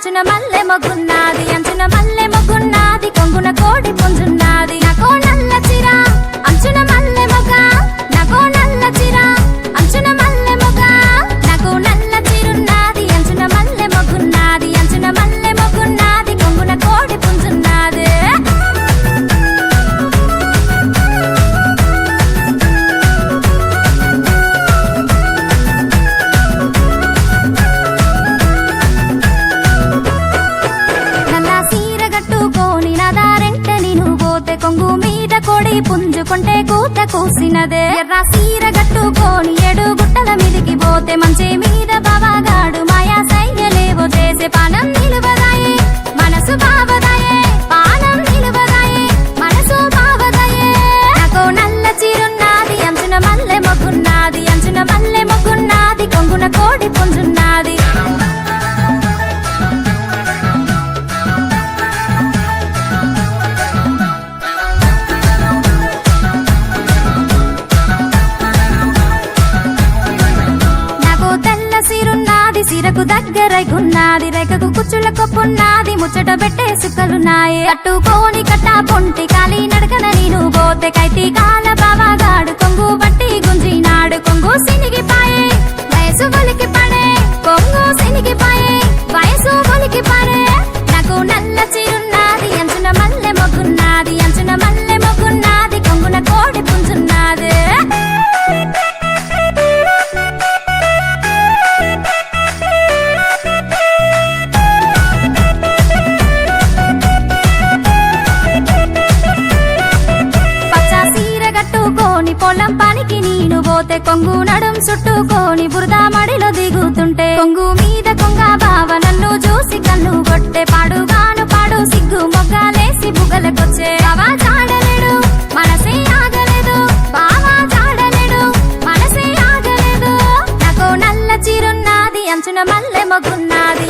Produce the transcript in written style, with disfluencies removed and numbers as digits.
అంచున మల్లె మొగ్గున్నది అంచున మల్లె మొగ్గున్నది కొంగున కోడి పుంజున్నది నాకో నల్ల చిరా అంచున మల్లె మొగ్గ నాకో నల్ల చిరా అంచున మల్లె మొగ్గ నాకో నల్ల చిరున్నది అంచున మల్లె మొగ్గున్నది అంచున మల్లె మొగ్గున్నది కొంగున కోడి పుంజున్నది కొంగు మీద కోడి పుంజుకుంటే కూత కూసినదే ఎర్ర సీర గట్టుకోని ఏడు గుట్టల మీదికి పోతే మంచి మీద బాబాగాడు మాయా సయ్యలేవో చేసే పానం నిలువదాయే మనసు బావదాయే పానం నిలువదాయే మనసు బావదాయే నాకో నల్ల చీరున్నది అంచున మల్లె మొగ్గున్నది అంచున మల్లె మొగ్గున్నది కొంగున కోడి పుంజున్నది సిరకు దగ్గరగున్నది రేఖకు కుచ్చుల కొప్పున్నది ముచ్చట పెట్టే సుక్కలున్నాయి కట్టుకోని కట్టా పొంటి కాలి నడకన నేను పోతే కైతి కాల బావాగాడు కొంగు బట్టి గుంజినాడు కొంగు సినిగిపాయే వయసు ఒలికి పడే కొంగు సినిగిపాయే వయసు ఒలికి పడే నాకు నల్ల చీరున్నది అంచున మల్లె మొగ్గున్నది అంచున మల్లె మొగ్గున్నది కొంగున కోడి పుంజున్నది పొలం పనికి నేను పోతే కొంగు నడుం చుట్టుకోని బురద మడిలో దిగుతుంటే కొంగు మీద కొంగ బావ నన్ను చూసి కన్ను కొట్టే పాడుగాను పాడు సిగ్గు మొగ్గలేసి బుగలకొచ్చే బావా జాడలేడు మనసే ఆగలేదు బావా జాడలేడు మనసే ఆగలేదు నాకు నల్ల చీరున్నది అంచున మల్లె మొగ్గున్నది